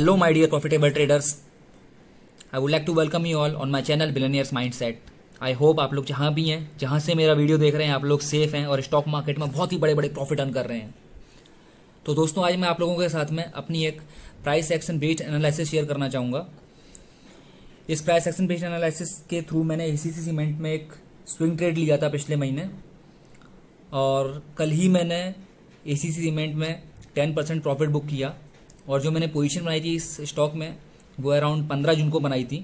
Hello, my dear profitable traders. I would like to welcome you all on my channel Billionaires Mindset. I hope आप लोग जहाँ भी हैं, जहाँ से मेरा वीडियो देख रहे हैं, आप लोग सेफ हैं और स्टॉक मार्केट में बहुत ही बड़े बड़े प्रॉफिट अर्न कर रहे हैं। तो दोस्तों, आज मैं आप लोगों के साथ में अपनी एक price action based analysis share करना चाहूँगा। इस प्राइस एक्शन बेस्ड एनालिसिस के थ्रू मैंने एसीसी सीमेंट में एक स्विंग ट्रेड लिया था पिछले महीने, और कल ही मैंने एसीसी सीमेंट में 10% प्रॉफिट बुक किया। और जो मैंने पोजीशन बनाई थी इस स्टॉक में वो अराउंड 15 जून को बनाई थी।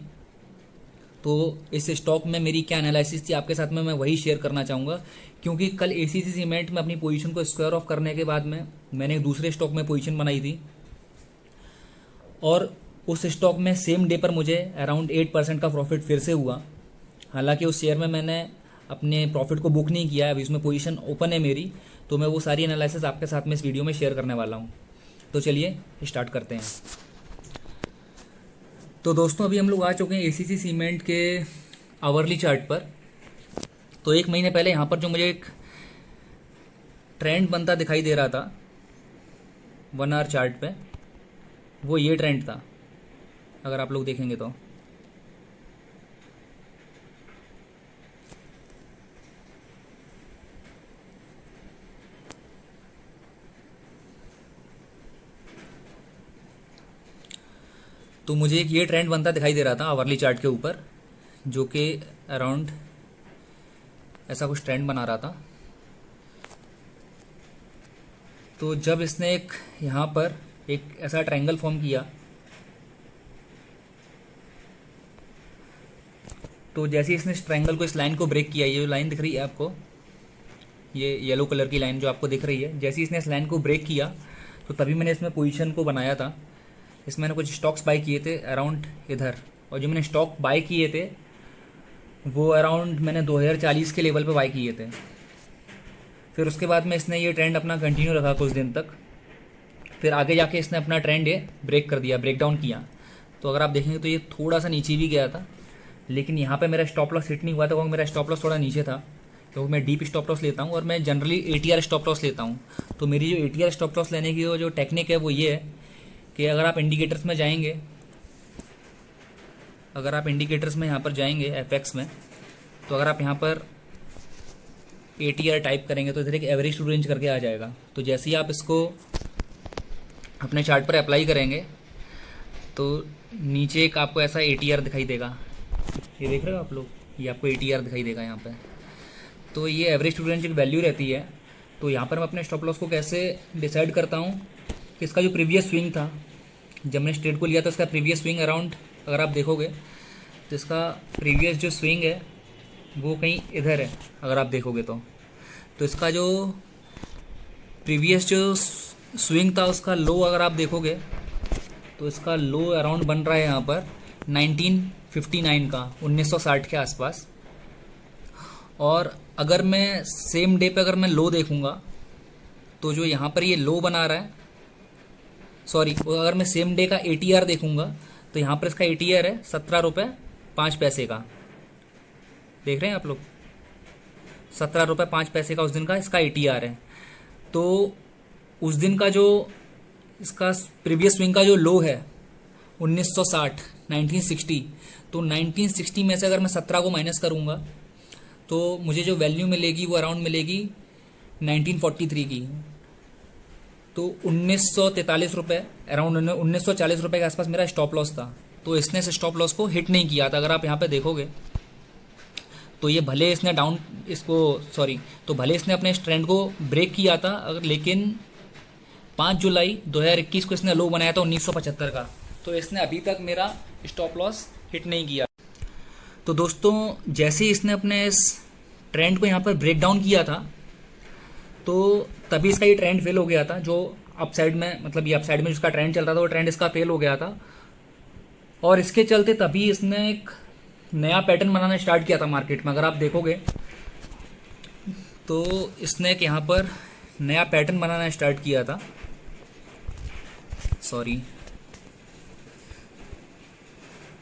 तो इस स्टॉक में मेरी क्या एनालिसिस थी आपके साथ में मैं वही शेयर करना चाहूँगा, क्योंकि कल एसीसी सीमेंट में अपनी पोजीशन को स्क्वायर ऑफ करने के बाद में मैंने एक दूसरे स्टॉक में पोजीशन बनाई थी, और उस स्टॉक में सेम डे पर मुझे अराउंड 8% का प्रॉफिट फिर से हुआ। हालांकि उस शेयर में मैंने अपने प्रॉफिट को बुक नहीं किया है, अभी उसमें पोजीशन ओपन है मेरी, तो मैं वो सारी एनालिसिस आपके साथ में इस वीडियो में शेयर करने वाला हूँ। तो चलिए स्टार्ट करते हैं। तो दोस्तों, अभी हम लोग आ चुके हैं एसीसी सीमेंट के आवरली चार्ट पर। तो एक महीने पहले यहाँ पर जो मुझे एक ट्रेंड बनता दिखाई दे रहा था 1 आवर चार्ट पे, वो ये ट्रेंड था, अगर आप लोग देखेंगे तो। तो मुझे एक ये ट्रेंड बनता दिखाई दे रहा था आवरली चार्ट के ऊपर, जो कि अराउंड ऐसा कुछ ट्रेंड बना रहा था। तो जब इसने एक यहाँ पर एक ऐसा ट्रायंगल फॉर्म किया, तो जैसे इसने इस ट्रायंगल को, इस लाइन को ब्रेक किया, ये जो लाइन दिख रही है आपको, ये येलो कलर की लाइन जो आपको दिख रही है, जैसे इसने इस लाइन को ब्रेक किया तो तभी मैंने इसमें पोजीशन को बनाया था। इसमें मैंने कुछ स्टॉक्स बाय किए थे अराउंड इधर, और जो मैंने स्टॉक बाय किए थे वो अराउंड मैंने 2040 के लेवल पे बाय किए थे। फिर उसके बाद में इसने ये ट्रेंड अपना कंटिन्यू रखा कुछ दिन तक, फिर आगे जाके इसने अपना ट्रेंड ये ब्रेक कर दिया, ब्रेक डाउन किया। तो अगर आप देखेंगे तो ये थोड़ा सा नीचे भी गया था, लेकिन यहाँ पे मेरा स्टॉप लॉस हिट नहीं हुआ था, क्योंकि मेरा स्टॉप लॉस थोड़ा नीचे था, क्योंकि मैं डीप स्टॉप लॉस लेता हूँ और मैं जनरली एटीआर स्टॉप लॉस लेता हूँ। तो मेरी जो एटीआर स्टॉप लॉस लेने की जो टेक्निक है वो ये है कि अगर आप इंडिकेटर्स में जाएंगे, अगर आप इंडिकेटर्स में यहाँ पर जाएंगे एफएक्स में, तो अगर आप यहाँ पर एटीआर टाइप करेंगे तो इधर एक एवरेज टू रेंज करके आ जाएगा। तो जैसे ही आप इसको अपने चार्ट पर अप्लाई करेंगे तो नीचे एक आपको ऐसा एटीआर दिखाई देगा, ये देख रहे हो आप लोग, ये आपको एटीआर दिखाई देगा यहाँ पे। तो ये एवरेज टू रेंज एक वैल्यू रहती है। तो यहाँ पर मैं अपने स्टॉप लॉस को कैसे डिसाइड करता हूँ कि इसका जो प्रीवियस स्विंग था, जब मैंने ट्रेड को लिया था, इसका प्रीवियस स्विंग अराउंड, अगर आप देखोगे तो इसका प्रीवियस जो स्विंग है वो कहीं इधर है, अगर आप देखोगे तो इसका जो प्रीवियस जो स्विंग था उसका लो अगर आप देखोगे तो इसका लो अराउंड बन रहा है यहाँ पर 1959 का, 1960 के आसपास। और अगर मैं सेम डे पे अगर मैं लो देखूंगा तो जो यहाँ पर ये लो बना रहा है, सॉरी, अगर मैं सेम डे का एटीआर देखूंगा तो यहाँ पर इसका एटीआर है 17 रुपये 5 पैसे का, देख रहे हैं आप लोग, 17 रुपये 5 पैसे का उस दिन का इसका एटीआर है। तो उस दिन का जो इसका प्रीवियस स्विंग का जो लो है 1960, 1960, तो 1960 में से अगर मैं 17 को माइनस करूंगा तो मुझे जो वैल्यू मिलेगी वो अराउंड मिलेगी 1943 की। तो 1943 रुपये, अराउंड 1940 रुपये के आसपास मेरा स्टॉप लॉस था। तो इसने इस स्टॉप लॉस को हिट नहीं किया था। अगर आप यहाँ पे देखोगे तो ये भले इसने तो भले इसने अपने इस ट्रेंड को ब्रेक किया था, अगर लेकिन 5 जुलाई 2021 को इसने लो बनाया था 1975 का, तो इसने अभी तक मेरा स्टॉप लॉस हिट नहीं किया। तो दोस्तों, जैसे ही इसने अपने इस ट्रेंड को यहाँ पर ब्रेक डाउन किया था तो तभी इसका ये ट्रेंड फेल हो गया था, जो अपसाइड में, मतलब ये अपसाइड में जिसका ट्रेंड चल रहा था वो ट्रेंड इसका फेल हो गया था। और इसके चलते तभी इसने एक नया पैटर्न बनाना स्टार्ट किया था मार्केट में। अगर आप देखोगे तो इसने एक यहाँ पर नया पैटर्न बनाना स्टार्ट किया था, सॉरी,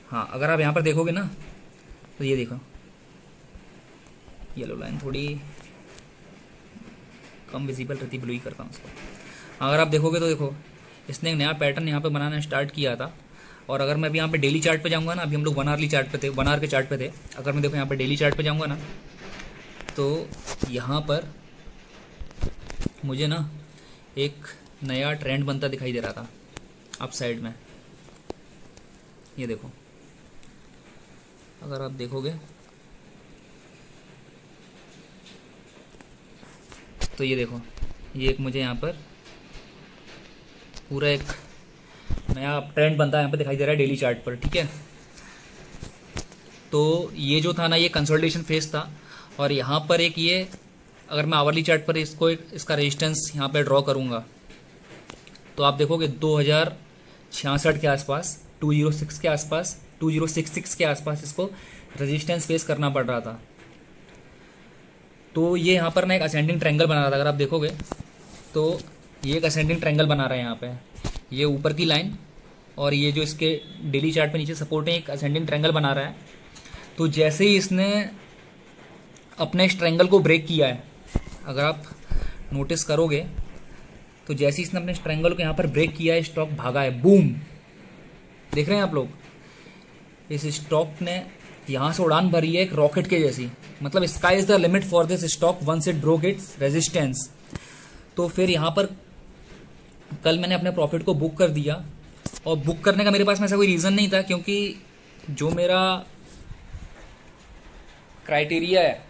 हाँ, अगर आप यहाँ पर देखोगे ना तो ये देखो, येलो लाइन थोड़ी कम विजिबल रहती, ब्लू ही करता हूँ उसको। अगर आप देखोगे तो देखो इसने एक नया पैटर्न यहाँ पे बनाना स्टार्ट किया था। और अगर मैं अभी यहाँ पे डेली चार्ट पे जाऊँगा ना, अभी हम लोग 1 आवर्ली चार्ट पे थे, 1 आवर के चार्ट पे थे, अगर मैं देखो यहाँ पे डेली चार्ट पे जाऊँगा ना, तो यहाँ पर मुझे ना एक नया ट्रेंड बनता दिखाई दे रहा था अप साइड में। ये देखो, अगर आप देखोगे तो ये देखो, ये एक मुझे यहाँ पर पूरा एक नया ट्रेंड बनता यहाँ पे दिखाई दे रहा है डेली चार्ट पर, ठीक है। तो ये जो था ना, ये कंसोलिडेशन फेज था। और यहाँ पर एक ये, अगर मैं आवरली चार्ट पर इसको इसका रेजिस्टेंस यहाँ पे ड्रॉ करूँगा तो आप देखोगे 2066 के आसपास, 206 के आसपास, 2066 के आसपास इसको रेजिस्टेंस फेस करना पड़ रहा था। तो ये यहाँ पर ना एक असेंडिंग ट्रायंगल बना रहा था, अगर आप देखोगे तो ये एक असेंडिंग ट्रायंगल बना रहा है यहाँ पे, ये ऊपर की लाइन और ये जो इसके डेली चार्ट पे नीचे सपोर्ट है, एक असेंडिंग ट्रायंगल बना रहा है। तो जैसे ही इसने अपने इस ट्रायंगल को ब्रेक किया है, अगर आप नोटिस करोगे तो जैसे ही इसने अपने इस ट्रायंगल को यहाँ पर ब्रेक किया है, स्टॉक भागा है, बूम। देख रहे हैं आप लोग, इस स्टॉक ने यहाँ से उड़ान भरी है एक रॉकेट के जैसी। मतलब sky is the limit for this stock once it broke its resistance. तो फिर यहाँ पर कल मैंने अपने प्रॉफिट को बुक कर दिया, और बुक करने का मेरे पास में ऐसा कोई रीज़न नहीं था, क्योंकि जो मेरा क्राइटेरिया है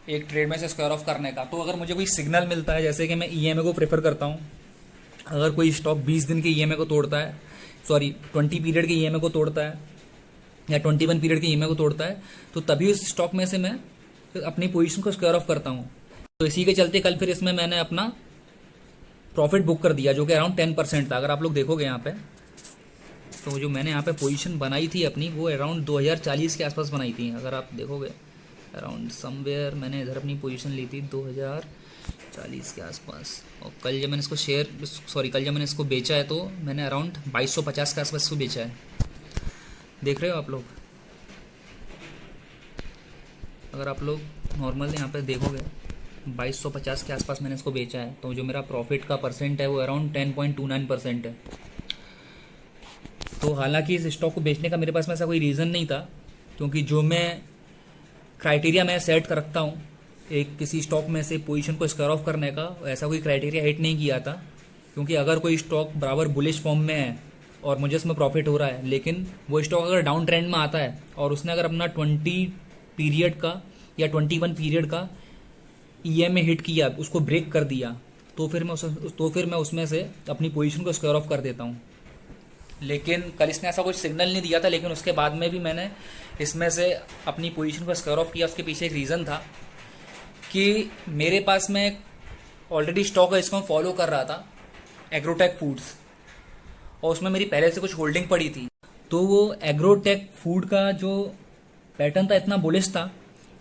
एक ट्रेड में से स्क्वायर ऑफ करने का, तो अगर मुझे कोई सिग्नल मिलता है, जैसे कि मैं ईएमए को प्रेफर करता हूँ, अगर कोई स्टॉक 20 दिन के ईएमए को तोड़ता है, सॉरी 20 पीरियड के ईएमए को तोड़ता है या 21 पीरियड के ईएमए को तोड़ता है, तो तभी उस स्टॉक में से मैं अपनी पोजीशन को स्क्वायर ऑफ करता हूँ। तो इसी के चलते कल फिर इसमें मैंने अपना प्रॉफिट बुक कर दिया, जो कि अराउंड 10% था। अगर आप लोग देखोगे यहाँ पे, तो जो मैंने यहाँ पे पोजीशन बनाई थी अपनी, वो अराउंड 2040 के आसपास बनाई थी। अगर आप देखोगे अराउंड समवेयर मैंने इधर अपनी पोजीशन ली थी 2040 के आसपास। और कल जब मैंने इसको बेचा है, तो मैंने अराउंड 2250 के आसपास इसको बेचा है। देख रहे हो आप लोग, अगर आप लोग नॉर्मल यहाँ पे देखोगे 2250 के आसपास मैंने इसको बेचा है, तो जो मेरा प्रॉफिट का परसेंट है वो अराउंड 10.29% है। तो हालांकि इस स्टॉक को बेचने का मेरे पास में ऐसा कोई रीज़न नहीं था, क्योंकि जो मैं क्राइटेरिया मैं सेट कर रखता हूँ एक किसी स्टॉक में से पोजीशन को स्क्वायर ऑफ करने का, ऐसा कोई क्राइटेरिया हिट नहीं किया था। क्योंकि अगर कोई स्टॉक बराबर बुलिश फॉर्म में है और मुझे उसमें प्रॉफिट हो रहा है, लेकिन वो स्टॉक अगर डाउन ट्रेंड में आता है और उसने अगर अपना 20 पीरियड का या 21 पीरियड का ईएमए हिट किया, उसको ब्रेक कर दिया, तो फिर मैं उसमें से अपनी पोजीशन को स्क्वायर ऑफ कर देता हूँ। लेकिन कल इसने ऐसा कुछ सिग्नल नहीं दिया था, लेकिन उसके बाद में भी मैंने इसमें से अपनी पोजीशन को स्क्वायर ऑफ किया। उसके पीछे एक रीज़न था कि मेरे पास में ऑलरेडी स्टॉक है, इसको मैं फॉलो कर रहा था, एग्रोटेक फूड्स, और उसमें मेरी पहले से कुछ होल्डिंग पड़ी थी। तो वो एग्रोटेक फूड का जो पैटर्न था इतना बुलिश था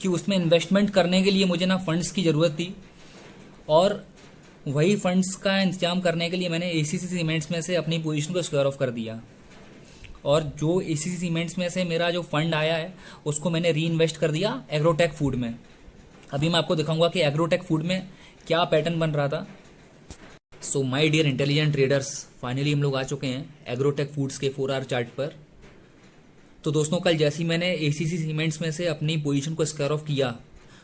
कि उसमें इन्वेस्टमेंट करने के लिए मुझे ना फंड्स की ज़रूरत थी, और वही फंड्स का इंतजाम करने के लिए मैंने एसीसी सीमेंट्स में से अपनी पोजीशन को स्क्वायर ऑफ कर दिया। और जो एसीसी सीमेंट्स में से मेरा जो फंड आया है उसको मैंने री इन्वेस्ट कर दिया एग्रोटेक फूड में। अभी मैं आपको दिखाऊंगा कि एग्रोटेक फूड में क्या पैटर्न बन रहा था। So my dear intelligent traders, finally हम लोग आ चुके हैं एग्रोटेक फूड्स के 4 आवर चार्ट पर। तो दोस्तों, कल जैसे ही मैंने एसीसी सीमेंट्स में से अपनी पोजीशन को स्क्वायर ऑफ किया,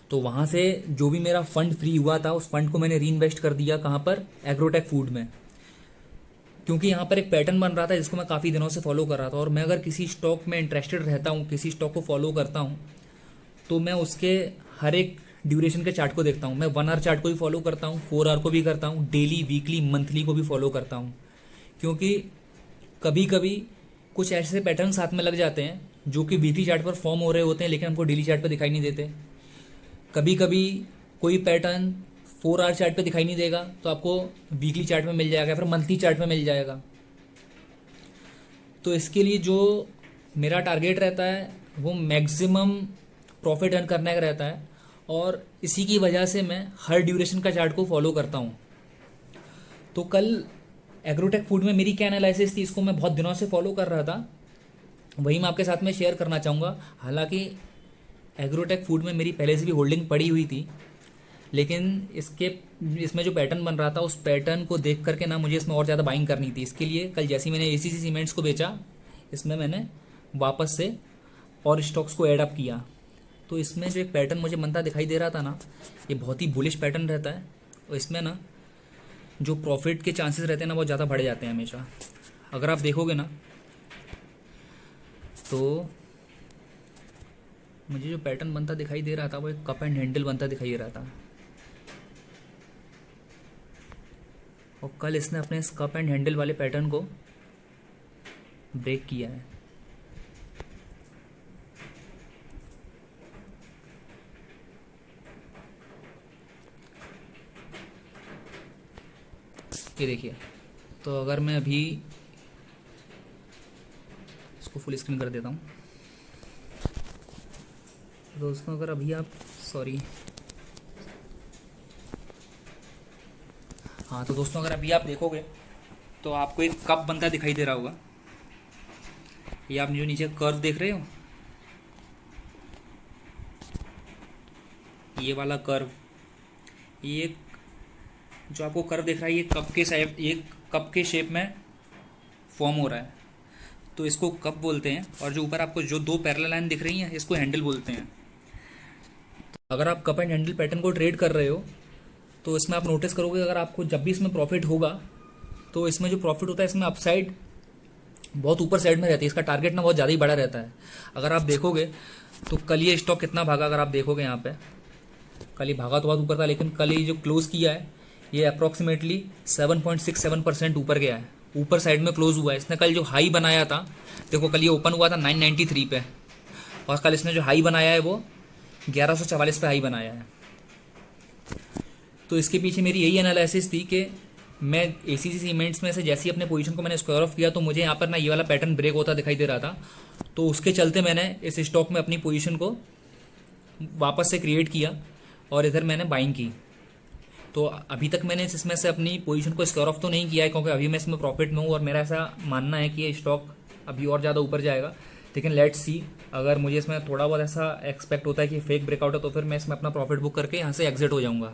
तो वहाँ से जो भी मेरा फंड फ्री हुआ था उस फंड को मैंने री इन्वेस्ट कर दिया। कहाँ पर? एग्रोटेक फूड में। क्योंकि यहाँ पर एक पैटर्न बन रहा था जिसको मैं काफ़ी दिनों से फॉलो कर रहा था, और मैं अगर किसी स्टॉक में इंटरेस्टेड रहता हूँ, किसी स्टॉक को फॉलो करता हूँ, तो मैं उसके हर एक ड्यूरेशन के चार्ट को देखता हूँ। मैं 1 आवर चार्ट को भी फॉलो करता हूँ, 4 आवर को भी करता हूँ, डेली, वीकली, मंथली को भी फॉलो करता हूँ। क्योंकि कभी कभी कुछ ऐसे पैटर्न साथ में लग जाते हैं जो कि वीकली चार्ट पर फॉर्म हो रहे होते हैं, लेकिन हमको डेली चार्ट पर दिखाई नहीं देते। कभी कभी कोई पैटर्न 4 आवर चार्ट पे दिखाई नहीं देगा, तो आपको वीकली चार्ट में मिल जाएगा, फिर मंथली चार्ट में मिल जाएगा। तो इसके लिए जो मेरा टारगेट रहता है वो मैक्सिमम प्रॉफिट अर्न करने का रहता है, और इसी की वजह से मैं हर ड्यूरेशन का चार्ट को फॉलो करता हूँ। तो कल एग्रोटेक फूड में मेरी क्या एनालिसिस थी, इसको मैं बहुत दिनों से फॉलो कर रहा था, वही मैं आपके साथ में शेयर करना चाहूँगा। हालांकि एग्रोटेक फूड में मेरी पहले से भी होल्डिंग पड़ी हुई थी, लेकिन इसमें जो पैटर्न बन रहा था उस पैटर्न को देख करके ना मुझे इसमें और ज़्यादा बाइंग करनी थी। इसके लिए कल जैसे ही मैंने एसीसी सीमेंट्स को बेचा, इसमें मैंने वापस से और स्टॉक्स को ऐड अप किया। तो इसमें जो एक पैटर्न मुझे बनता दिखाई दे रहा था ना, ये बहुत ही बुलिश पैटर्न रहता है और इसमें ना जो प्रॉफिट के चांसेस रहते हैं ना वो ज़्यादा बढ़ जाते हैं हमेशा। अगर आप देखोगे ना तो मुझे जो पैटर्न बनता दिखाई दे रहा था वो एक कप एंड हैंडल बनता दिखाई दे रहा था, और कल इसने अपने इस कप एंड हैंडल वाले पैटर्न को ब्रेक किया है। ये देखिए, तो अगर मैं अभी इसको फुल स्क्रीन कर देता हूँ दोस्तों, अगर अभी आप हाँ तो दोस्तों अगर अभी आप देखोगे तो आपको एक कप बनता दिखाई दे रहा होगा। ये आप जो नीचे कर्व देख रहे हो, ये वाला कर्व, ये जो आपको कर्व दिख रहा है ये कप के शेप में फॉर्म हो रहा है, तो इसको कप बोलते हैं। और जो ऊपर आपको जो दो पैरेलल लाइन दिख रही हैं इसको हैंडल बोलते हैं। तो अगर आप कप एंड हैंडल पैटर्न को ट्रेड कर रहे हो तो इसमें आप नोटिस करोगे, अगर आपको जब भी इसमें प्रॉफिट होगा तो इसमें जो प्रॉफिट होता है इसमें अपसाइड बहुत ऊपर साइड में रहती है, इसका टारगेट ना बहुत ज़्यादा ही बड़ा रहता है। अगर आप देखोगे तो कल ये स्टॉक कितना भागा, अगर आप देखोगे यहाँ पे कल ये भागा तो बहुत ऊपर था, लेकिन कल ये जो क्लोज किया है ये अप्रॉक्सीमेटली 7.67% ऊपर गया है, ऊपर साइड में क्लोज हुआ है। इसने कल जो हाई बनाया था, देखो कल ये ओपन हुआ था 993 पे, और कल इसने जो हाई बनाया है वो 1144 पे हाई बनाया है। तो इसके पीछे मेरी यही एनालिसिस थी कि मैं एसीसी सीमेंट्स में से जैसे ही अपने पोजीशन को मैंने स्क्वायर ऑफ किया तो मुझे यहाँ पर ना ये वाला पैटर्न ब्रेक होता दिखाई दे रहा था, तो उसके चलते मैंने इस स्टॉक में अपनी पोजीशन को वापस से क्रिएट किया और इधर मैंने बाइंग की। तो अभी तक मैंने इसमें से अपनी पोजीशन को स्क्वायर ऑफ तो नहीं किया है, क्योंकि अभी मैं इसमें प्रॉफिट में हूँ और मेरा ऐसा मानना है कि ये स्टॉक अभी और ज़्यादा ऊपर जाएगा। लेकिन लेट्स सी, अगर मुझे इसमें थोड़ा बहुत ऐसा एक्सपेक्ट होता है कि फेक ब्रेकआउट है तो फिर मैं इसमें अपना प्रॉफिट बुक करके यहाँ से एग्जिट हो जाऊँगा।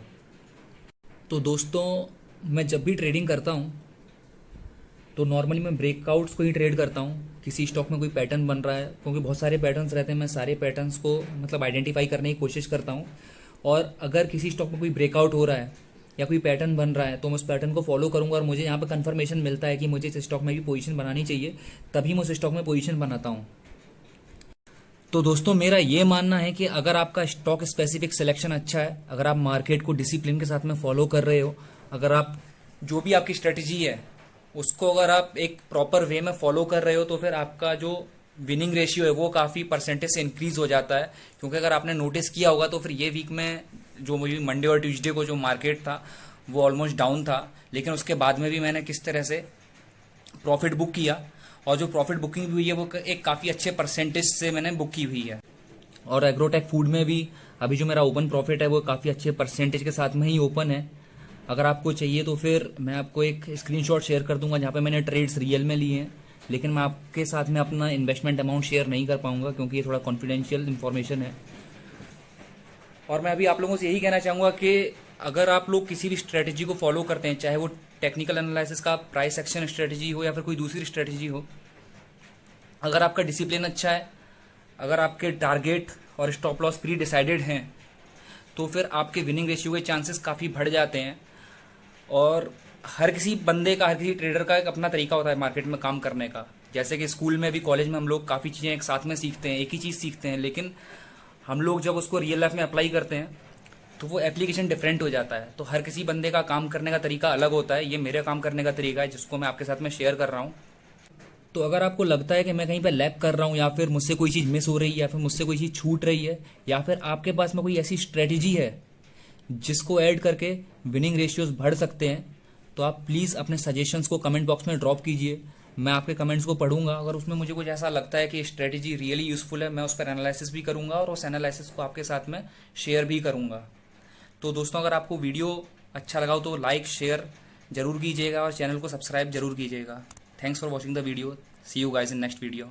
तो दोस्तों मैं जब भी ट्रेडिंग करता हूँ तो नॉर्मली मैं ब्रेकआउट्स को ही ट्रेड करता हूँ। किसी स्टॉक में कोई पैटर्न बन रहा है, क्योंकि बहुत सारे पैटर्न्स रहते हैं, मैं सारे पैटर्न्स को मतलब आइडेंटिफाई करने की कोशिश करता हूँ। और अगर किसी स्टॉक में कोई ब्रेकआउट हो रहा है या कोई पैटर्न बन रहा है तो मैं उस पैटर्न को फॉलो करूँगा और मुझे यहाँ पर कन्फर्मेशन मिलता है कि मुझे इस स्टॉक में भी पोजीशन बनानी चाहिए, तभी मैं उस स्टॉक में पोजीशन बनाता हूँ। तो दोस्तों मेरा ये मानना है कि अगर आपका स्टॉक स्पेसिफिक सिलेक्शन अच्छा है, अगर आप मार्केट को डिसिप्लिन के साथ में फॉलो कर रहे हो, अगर आप जो भी आपकी स्ट्रेटजी है उसको अगर आप एक प्रॉपर वे में फॉलो कर रहे हो तो फिर आपका जो विनिंग रेशियो है वो काफ़ी परसेंटेज से इंक्रीज हो जाता है। क्योंकि अगर आपने नोटिस किया होगा तो फिर ये वीक में जो मुझे मंडे और ट्यूसडे को जो मार्केट था वो ऑलमोस्ट डाउन था, लेकिन उसके बाद में भी मैंने किस तरह से प्रॉफिट बुक किया, और जो प्रॉफिट बुकिंग हुई है वो एक काफ़ी अच्छे परसेंटेज से मैंने बुक की हुई है। और एग्रोटेक फूड में भी अभी जो मेरा ओपन प्रॉफिट है वो काफ़ी अच्छे परसेंटेज के साथ में ही ओपन है। अगर आपको चाहिए तो फिर मैं आपको एक स्क्रीनशॉट शेयर कर दूंगा जहाँ पे मैंने ट्रेड्स रियल में लिए हैं, लेकिन मैं आपके साथ में अपना इन्वेस्टमेंट अमाउंट शेयर नहीं कर पाऊंगा क्योंकि ये थोड़ा कॉन्फिडेंशियल इन्फॉर्मेशन है। और मैं अभी आप लोगों से यही कहना चाहूँगा कि अगर आप लोग किसी भी स्ट्रेटजी को फॉलो करते हैं, चाहे वो टेक्निकल एनालिसिस का प्राइस एक्शन स्ट्रेटजी हो या फिर कोई दूसरी स्ट्रेटजी हो, अगर आपका डिसिप्लिन अच्छा है, अगर आपके टारगेट और स्टॉप लॉस प्री डिसाइडेड हैं, तो फिर आपके विनिंग रेशियो के चांसेस काफ़ी बढ़ जाते हैं। और हर किसी बंदे का, हर किसी ट्रेडर का एक अपना तरीका होता है मार्केट में काम करने का। जैसे कि स्कूल में भी, कॉलेज में हम लोग काफ़ी चीज़ें एक साथ में सीखते हैं, एक ही चीज़ सीखते हैं, लेकिन हम लोग जब उसको रियल लाइफ में अप्लाई करते हैं तो वो एप्लीकेशन डिफरेंट हो जाता है। तो हर किसी बंदे का काम करने का तरीका अलग होता है। ये मेरे काम करने का तरीका है जिसको मैं आपके साथ में शेयर कर रहा हूँ। तो अगर आपको लगता है कि मैं कहीं पर लैग कर रहा हूँ या फिर मुझसे कोई चीज़ मिस हो रही है या फिर मुझसे कोई चीज़ छूट रही है, या फिर आपके पास में कोई ऐसी स्ट्रेटजी है जिसको ऐड करके विनिंग रेशियोज बढ़ सकते हैं, तो आप प्लीज़ अपने सजेशंस को कमेंट बॉक्स में ड्रॉप कीजिए। मैं आपके कमेंट्स को पढ़ूंगा। अगर उसमें मुझे कुछ ऐसा लगता है कि स्ट्रेटजी रियली यूजफुल है, मैं उस पर एनालिसिस भी करूंगा और उस एनालिसिस को आपके साथ में शेयर भी करूंगा। तो दोस्तों अगर आपको वीडियो अच्छा लगा हो तो लाइक शेयर जरूर कीजिएगा और चैनल को सब्सक्राइब जरूर कीजिएगा। Thanks for watching the video. See you guys in next video.